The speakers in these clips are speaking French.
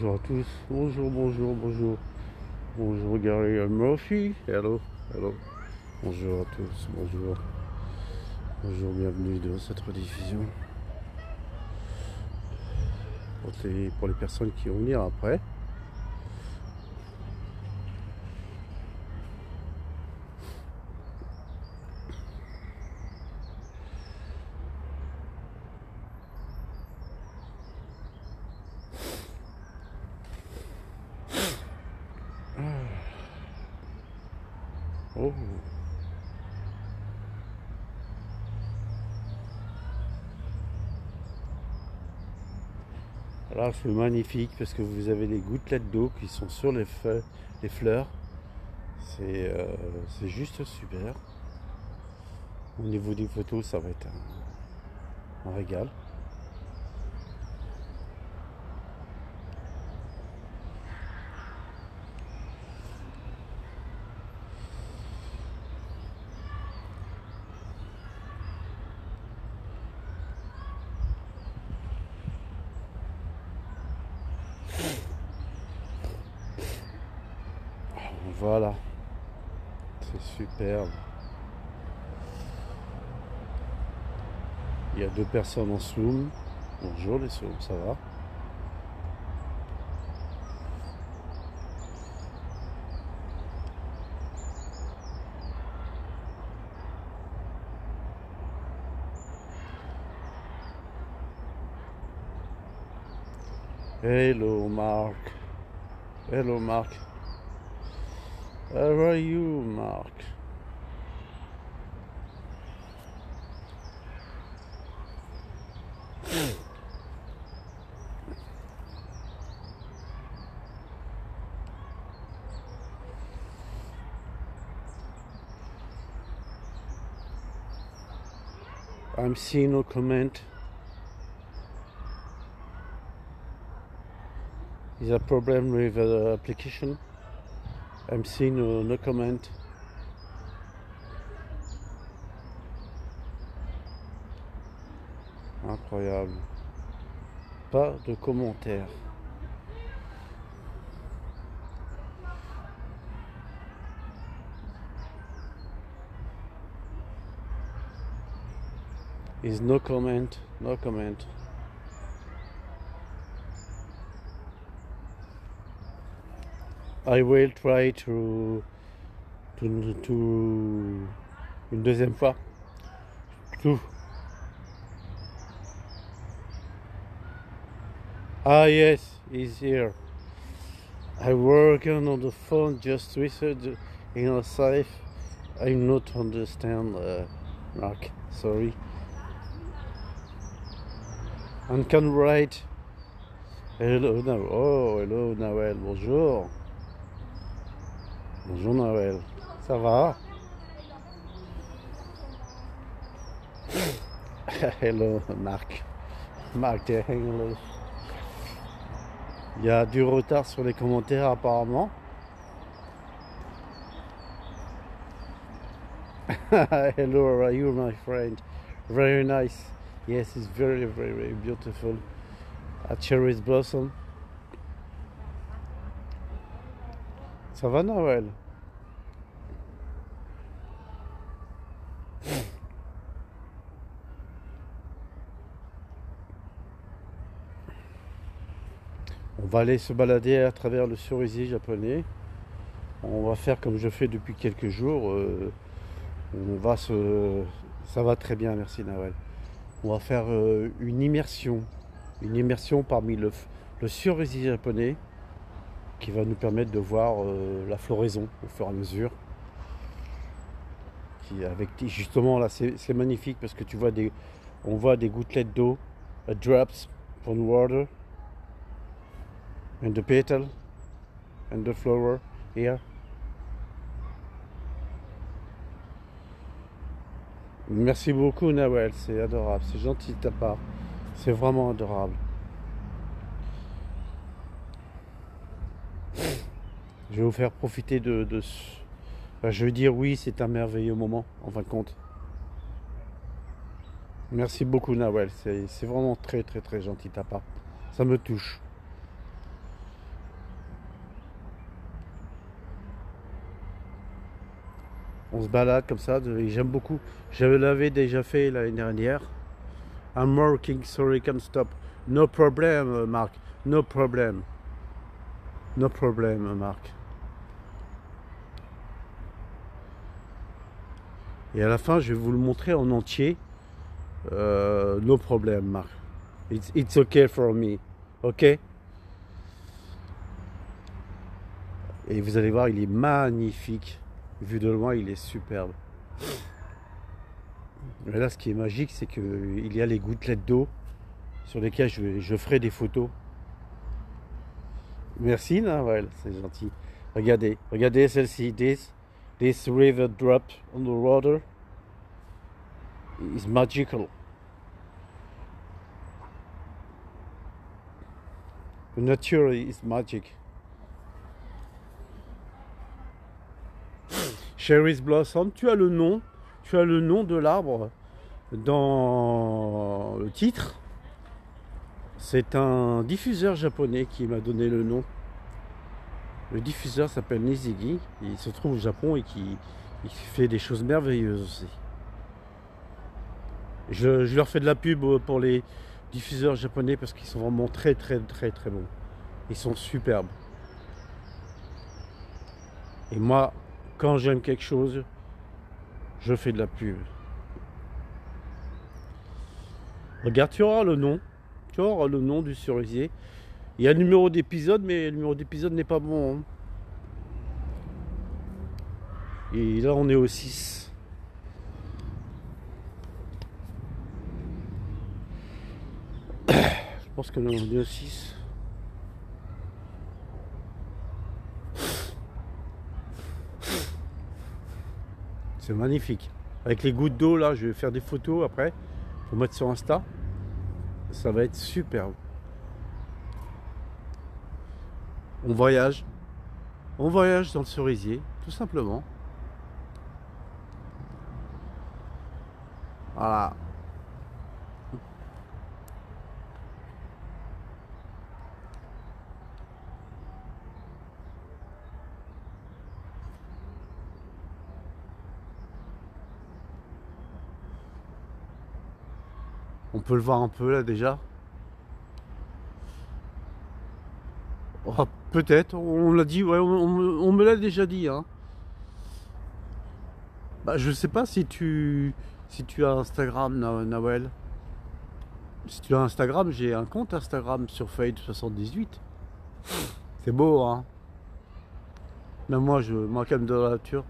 Bonjour à tous, bonjour. Bonjour Gary Murphy, hello, hello. Bonjour à tous, bonjour, bienvenue dans cette rediffusion. Pour les personnes qui vont venir après. Oh. Là c'est magnifique parce que vous avez des gouttelettes d'eau qui sont sur les fleurs. C'est juste super. Au niveau des photos, ça va être un régal. Voilà, c'est superbe. Il y a deux personnes en Zoom. Bonjour les Zoom, ça va? Hello Mark. Hello Mark. How are you, Mark? I'm seeing no comment. Is a problem with the application? I'm seeing no comment. Incroyable. Pas de commentaires. Is no comment, no comment. I will try to une deuxième fois. Ah yes, he's here. I working on the phone just research in a safe. I not understand Mark, sorry. And can write. Hello, no. Oh, hello Noël, bonjour. Bonjour Noël, ça va? Hello Marc. Marc, t'es English. Il y a du retard sur les commentaires apparemment. Hello, how are you my friend? Very nice. Yes, it's very, very, very beautiful. A cherry blossom. Ça va Noël? On va aller se balader à travers le cerisier japonais. On va faire comme je fais depuis quelques jours. Ça va très bien, merci Noël. On va faire une immersion parmi le cerisier japonais qui va nous permettre de voir la floraison au fur et à mesure. Justement là, c'est magnifique parce que on voit des gouttelettes d'eau, drops from water, and the petal, and the flower here. Merci beaucoup Nawel, c'est adorable, c'est gentil de ta part, c'est vraiment adorable. Je vais vous faire profiter je veux dire oui, c'est un merveilleux moment en fin de compte. Merci beaucoup Nawel, c'est vraiment très très très gentil de ta part, ça me touche. On se balade comme ça, et j'aime beaucoup. Je l'avais déjà fait l'année dernière. I'm working, sorry, can stop. No problem, Marc. No problem. No problem, Marc. Et à la fin, je vais vous le montrer en entier. No problem, Marc. It's okay for me. Ok? Et vous allez voir, il est magnifique. Vu de loin, il est superbe. Et là, ce qui est magique, c'est qu'il y a les gouttelettes d'eau sur lesquelles je ferai des photos. Merci, Nawel, c'est gentil. Regardez, regardez celle-ci. This river drop on the water is magical. The nature is magic. Cherry's Blossom, tu as le nom de l'arbre dans le titre. C'est un diffuseur japonais qui m'a donné le nom. Le diffuseur s'appelle Nizigi. Il se trouve au Japon et il fait des choses merveilleuses aussi. Je leur fais de la pub pour les diffuseurs japonais parce qu'ils sont vraiment très bons. Ils sont superbes. Et moi, quand j'aime quelque chose, je fais de la pub. Regarde, tu auras le nom. Tu auras le nom du cerisier. Il y a le numéro d'épisode, mais le numéro d'épisode n'est pas bon. Hein. Et là, on est au 6. Je pense que là, on est au 6. C'est magnifique. Avec les gouttes d'eau, là, je vais faire des photos après. Pour mettre sur Insta. Ça va être superbe. On voyage dans le cerisier, tout simplement. Voilà. On peut le voir un peu là déjà. Oh, peut-être, on l'a dit, ouais, on me l'a déjà dit. Hein. Bah, je sais pas si tu as Instagram, Nawel. Si tu as Instagram, j'ai un compte Instagram sur Fade78. C'est beau, hein. Même moi, moi quand même de la nature.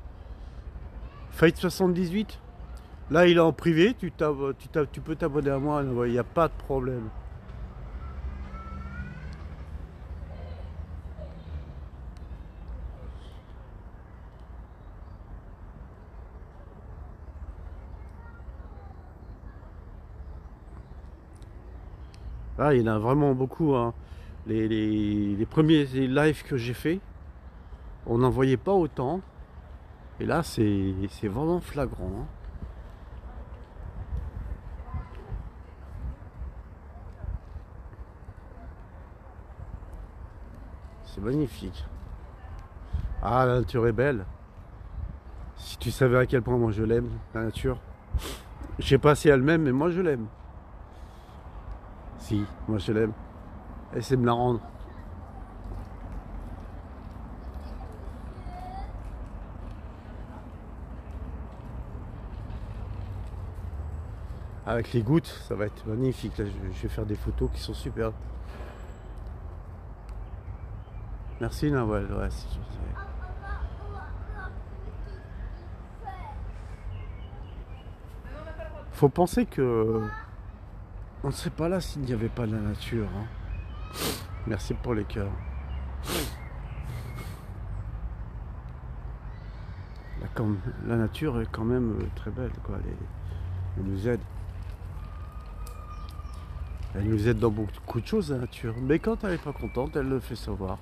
Fade78. Là, il est en privé, tu peux t'abonner à moi, il n'y a pas de problème. Ah, il y en a vraiment beaucoup. Hein. Les premiers lives que j'ai fait, on n'en voyait pas autant. Et là, c'est vraiment flagrant. Hein. C'est magnifique. Ah, la nature est belle. Si tu savais à quel point moi je l'aime, la nature. Je sais pas si elle m'aime, mais moi je l'aime. Si, moi je l'aime. Elle sait me la rendre. Avec les gouttes, ça va être magnifique. Là, je vais faire des photos qui sont superbes. Merci Nawel. Ouais, faut penser que on ne serait pas là s'il n'y avait pas de la nature. Hein. Merci pour les cœurs. La nature est quand même très belle. Quoi. Elle nous aide. Elle nous aide dans beaucoup de choses, la nature. Mais quand elle n'est pas contente, elle le fait savoir.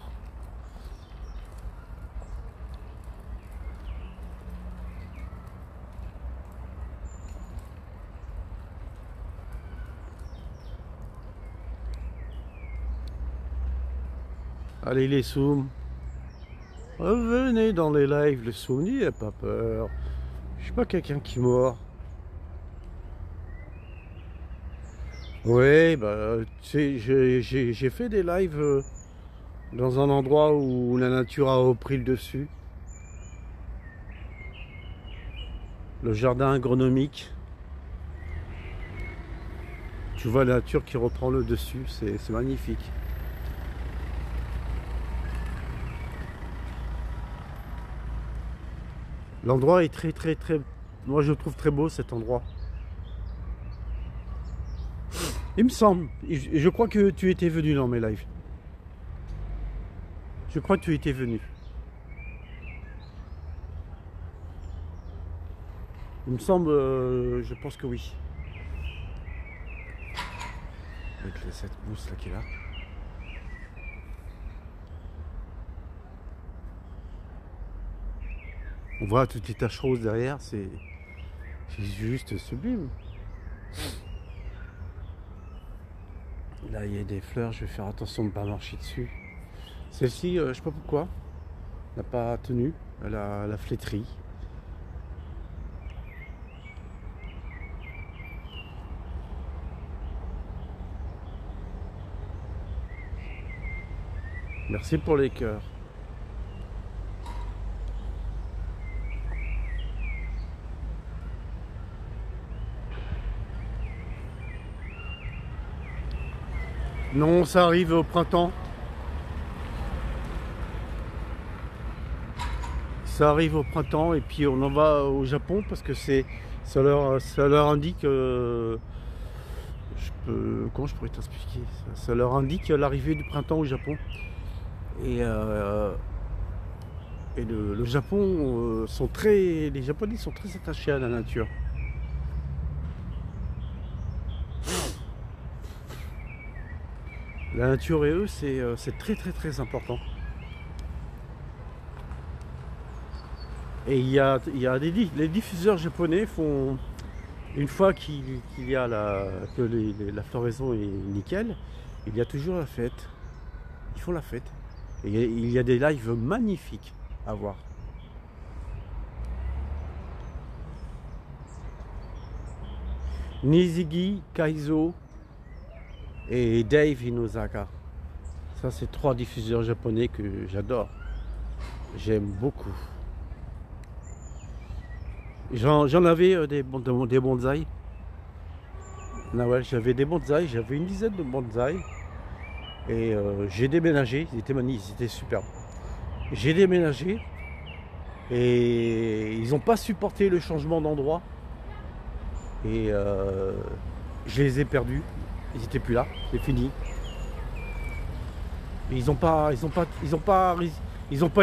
Allez les zooms. Revenez dans les lives, le Soum, n'ayez pas peur. Je sais pas, quelqu'un qui mord. Ouais, bah, tu sais, j'ai fait des lives dans un endroit où la nature a repris le dessus. Le jardin agronomique. Tu vois la nature qui reprend le dessus, c'est magnifique. L'endroit est très... Moi je le trouve très beau cet endroit. Il me semble, je crois que tu étais venu dans mes lives. Je crois que tu étais venu. Il me semble, je pense que oui. Avec cette mousse là qui est là. On voit toutes les taches roses derrière, c'est juste sublime. Là il y a des fleurs, je vais faire attention de ne pas marcher dessus. Celle-ci, je sais pas pourquoi, n'a pas tenu, elle a flétri. Merci pour les cœurs. Non, ça arrive au printemps. Ça arrive au printemps et puis on en va au Japon parce que ça leur indique comment je pourrais t'expliquer ça, ça leur indique l'arrivée du printemps au Japon et, le Japon les Japonais sont très attachés à la nature. La nature et eux c'est très important. Et les diffuseurs japonais font, une fois qu'il y a la floraison est nickel, il y a toujours la fête. Ils font la fête. Et il y a des lives magnifiques à voir. Nizigi, Kaizo et Dave Hinozaka. Ça, c'est 3 diffuseurs japonais que j'adore. J'aime beaucoup. J'en avais des bonsaïs. Ah ouais, j'avais des bonsaïs, j'avais une dizaine de bonsaïs. Et j'ai déménagé, ils étaient magnifiques, ils étaient superbes. J'ai déménagé et ils n'ont pas supporté le changement d'endroit. Et je les ai perdus, ils n'étaient plus là, c'est fini. Et ils n'ont pas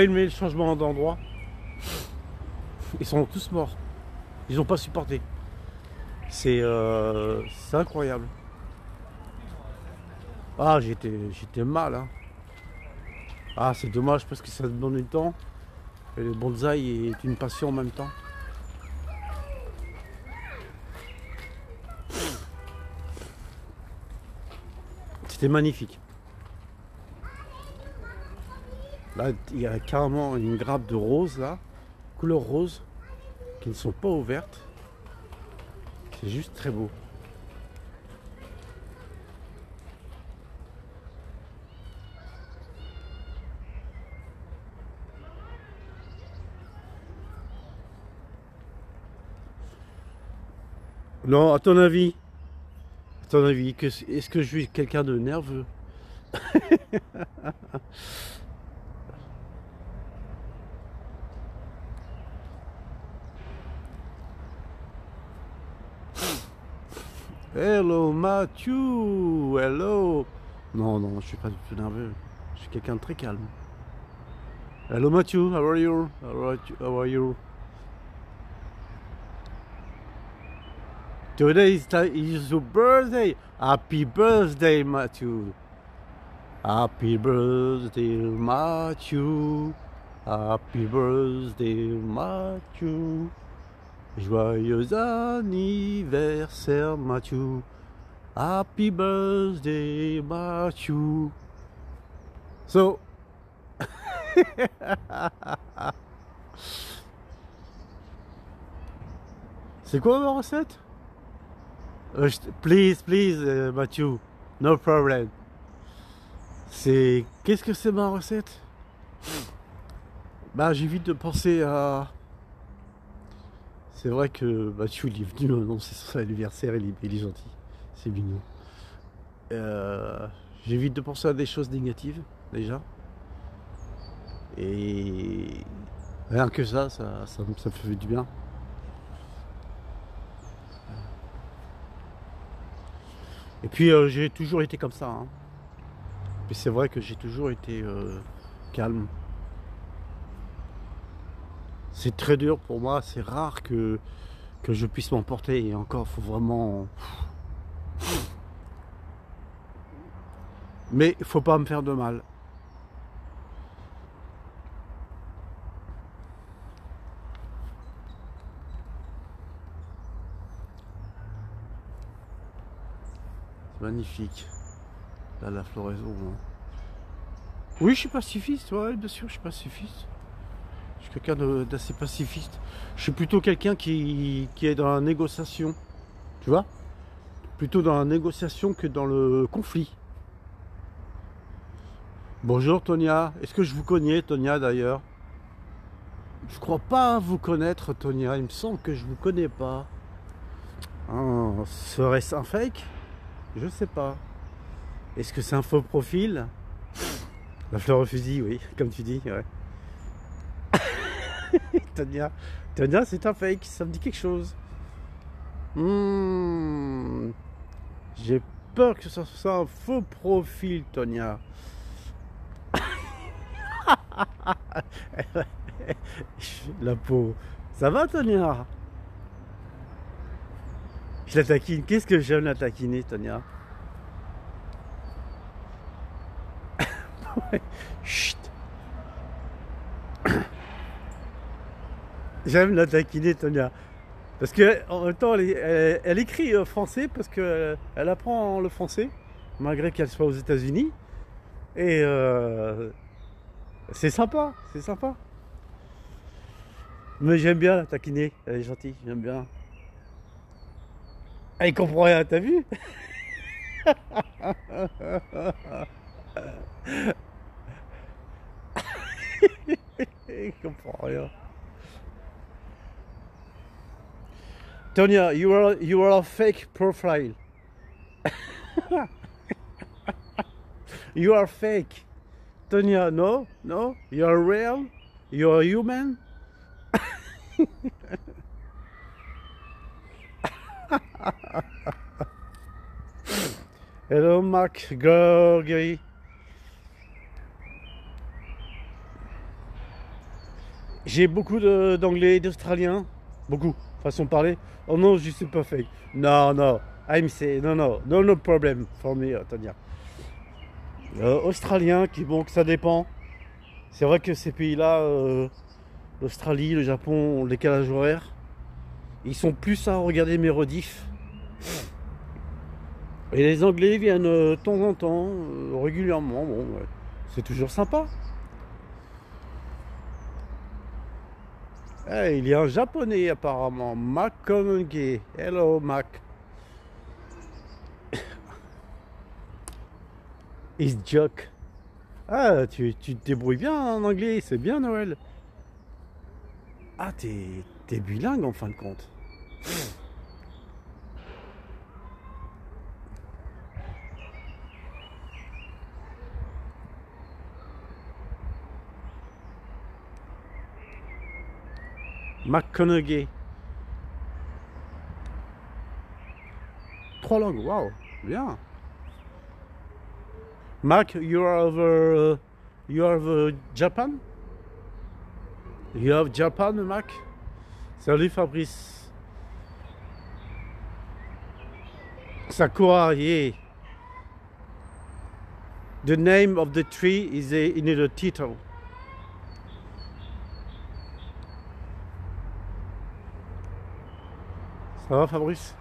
aimé le changement d'endroit. Ils sont tous morts. Ils n'ont pas supporté. C'est incroyable. Ah, j'étais mal. Hein. Ah, c'est dommage parce que ça demande du temps. Et le bonsaï est une passion en même temps. C'était magnifique. Là, il y a carrément une grappe de roses là, couleur rose, qui ne sont pas ouvertes. C'est juste très beau. Non, à ton avis, est-ce que je suis quelqu'un de nerveux? Hello Mathieu, hello. Non, non, je suis pas du tout nerveux. Je suis quelqu'un de très calme. Hello Mathieu, how are you? How are you? Today is your birthday. Happy birthday, Matthew. Happy birthday, Matthew. Happy birthday, Matthew. Joyeux anniversaire, Matthew. Happy birthday, Matthew. So, C'est quoi ma recette? Please, please, Mathieu. No problem. C'est... Qu'est-ce que c'est ma recette? Bah, j'évite de penser à... C'est vrai que Mathieu, il est venu annoncer son anniversaire, il est gentil. C'est mignon. J'évite de penser à des choses négatives, déjà. Et... Rien que ça me fait du bien. Et puis, j'ai toujours été comme ça, hein. Mais c'est vrai que j'ai toujours été calme. C'est très dur pour moi, c'est rare que je puisse m'emporter. Et encore, faut vraiment... Mais il faut pas me faire de mal. C'est magnifique. Là, la floraison. Hein. Oui, je suis pacifiste, ouais, bien sûr, je suis pacifiste. Je suis quelqu'un d'assez pacifiste. Je suis plutôt quelqu'un qui est dans la négociation. Tu vois? Plutôt dans la négociation que dans le conflit. Bonjour Tonia. Est-ce que je vous connais, Tonia, d'ailleurs? Je crois pas vous connaître, Tonia. Il me semble que je vous connais pas. Oh, serait-ce un fake? Je sais pas. Est-ce que c'est un faux profil? La fleur au fusil, oui, comme tu dis, ouais. Tonia, c'est un fake, ça me dit quelque chose. J'ai peur que ce soit un faux profil, Tonia. La peau. Ça va, Tonia? Je la taquine. Qu'est-ce que j'aime la taquiner, Tonia? Chut. J'aime la taquiner, Tonia. Parce qu'en même temps, elle écrit français parce qu'elle apprend le français, malgré qu'elle soit aux États-Unis. Et c'est sympa, c'est sympa. Mais j'aime bien la taquiner, elle est gentille, j'aime bien. Elle comprend rien, t'as vu? Elle comprend rien. Tonia, you are a fake profile. You are fake. Tonia, no, you are real. You are human. Hello, Marc Gorgui. J'ai beaucoup d'anglais et d'australiens. Beaucoup, façon de parler. Oh non, je suis pas fake. Non, I'm saying, no problem for me, Tonia. Australien, bon, que ça dépend. C'est vrai que ces pays-là, l'Australie, le Japon, le décalage horaire, ils sont plus à regarder mes rediffs. Et les Anglais viennent de temps en temps, régulièrement. Bon, ouais. C'est toujours sympa. Hey, il y a un japonais apparemment, Mac Kononge. Hello Mac. It's joke. Ah, tu te débrouilles bien en anglais, c'est bien Noël. Ah, t'es bilingue en fin de compte. McConaughey. 3 langues, waouh, bien. Mac, you are Japan? You have Japan, Mac? Salut Fabrice. Sakura, yeah. The name of the tree is in the title. Ça va Fabrice?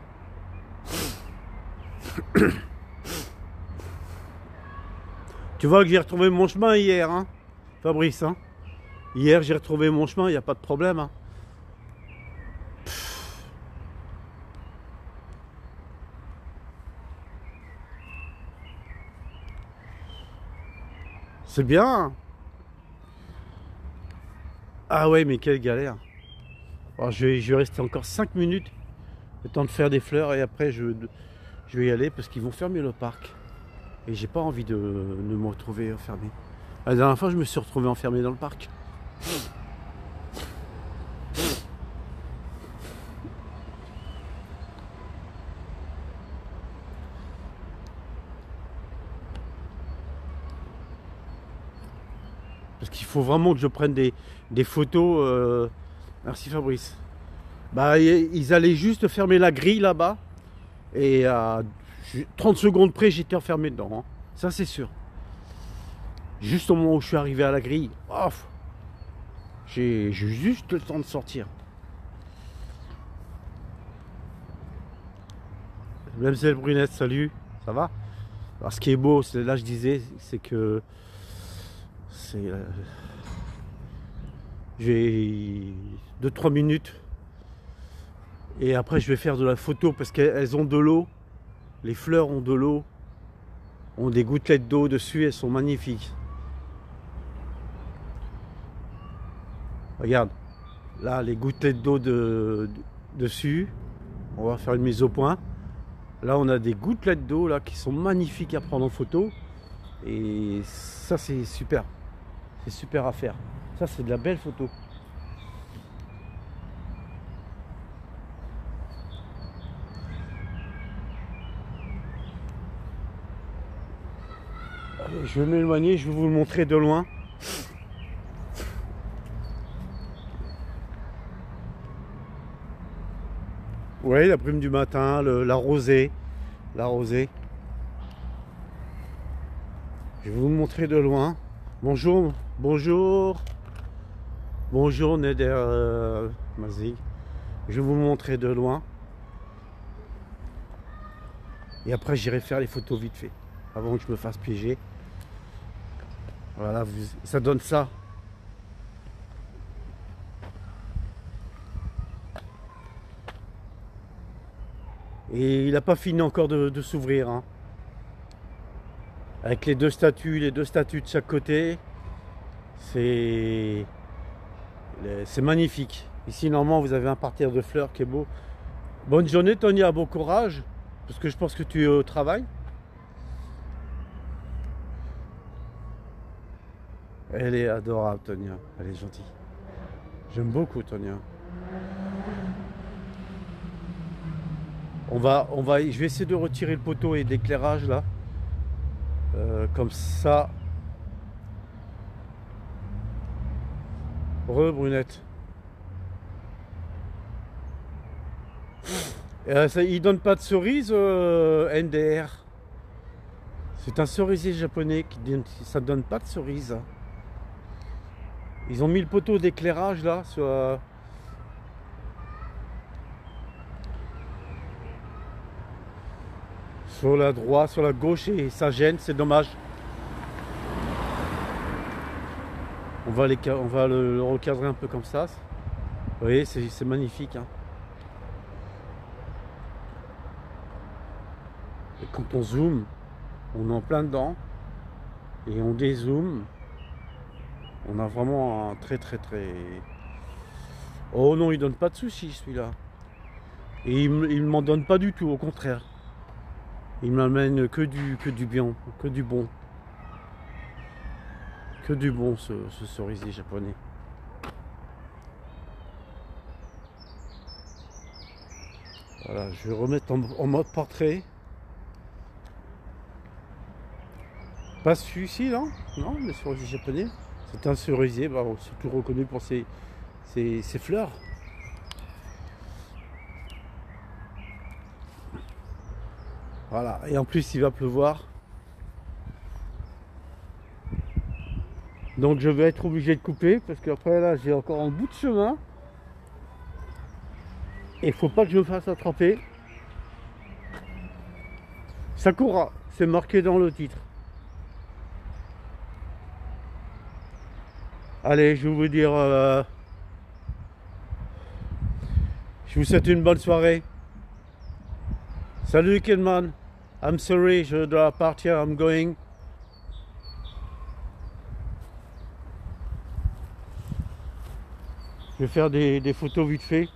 Tu vois que j'ai retrouvé mon chemin hier, hein, Fabrice, hein? Hier j'ai retrouvé mon chemin, il n'y a pas de problème, hein. C'est bien. Ah ouais, mais quelle galère. Alors, je vais rester encore 5 minutes, le temps de faire des fleurs, et après je vais y aller parce qu'ils vont fermer le parc. Et j'ai pas envie de me retrouver enfermé. La dernière fois, je me suis retrouvé enfermé dans le parc. Parce qu'il faut vraiment que je prenne des photos. Merci Fabrice. Bah, ils allaient juste fermer la grille là-bas. Et à 30 secondes près, j'étais enfermé dedans. Hein. Ça, c'est sûr. Juste au moment où je suis arrivé à la grille, off, j'ai juste le temps de sortir. Même celle brunette, salut, ça va? Alors, ce qui est beau, c'est là je disais, c'est que c'est j'ai 2-3 minutes et après je vais faire de la photo parce qu'elles ont de l'eau, les fleurs ont de l'eau, ont des gouttelettes d'eau dessus, elles sont magnifiques. Regarde, là les gouttelettes d'eau dessus, on va faire une mise au point. Là on a des gouttelettes d'eau là qui sont magnifiques à prendre en photo et ça c'est super à faire. Ça c'est de la belle photo. Allez, je vais m'éloigner, je vais vous le montrer de loin. Oui, la brume du matin, la rosée. La rosée. Je vais vous le montrer de loin. Bonjour, bonjour. Bonjour Neder Mazig. Je vais vous le montrer de loin. Et après j'irai faire les photos vite fait. Avant que je me fasse piéger. Voilà, ça donne ça. Et il n'a pas fini encore de s'ouvrir. Hein. Avec les deux statues de chaque côté. C'est magnifique. Ici, normalement, vous avez un parterre de fleurs qui est beau. Bonne journée, Tonia. Bon courage. Parce que je pense que tu es au travail. Elle est adorable, Tonia. Elle est gentille. J'aime beaucoup, Tonia. Je vais essayer de retirer le poteau et d'éclairage là. Comme ça. Brunette. Il donne pas de cerise, NDR. C'est un cerisier japonais qui ça donne pas de cerise. Ils ont mis le poteau d'éclairage là sur la droite, sur la gauche et ça gêne, c'est dommage. On va le recadrer un peu comme ça. Vous voyez, c'est magnifique. Hein. Et quand on zoome, on est en plein dedans. Et on dézoome. On a vraiment un très. Oh non, il donne pas de sushi celui-là. Et il m'en donne pas du tout, au contraire. Il m'amène que du bien, que du bon. Que du bon ce cerisier japonais. Voilà, je vais remettre en mode portrait. Pas celui-ci, non? Non, le cerisier japonais. C'est un cerisier, bah, surtout reconnu pour ses fleurs. Voilà, et en plus il va pleuvoir. Donc je vais être obligé de couper parce qu'après là j'ai encore un bout de chemin. Et il faut pas que je me fasse attraper. Sakura, c'est marqué dans le titre. Allez, je vais vous dire, je vous souhaite une bonne soirée. Salut Kidman, I'm sorry, je dois partir, I'm going. Je vais faire des photos vite fait.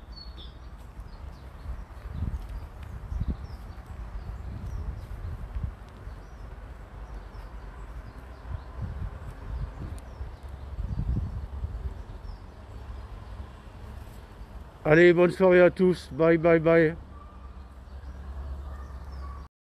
Allez, bonne soirée à tous. Bye bye bye.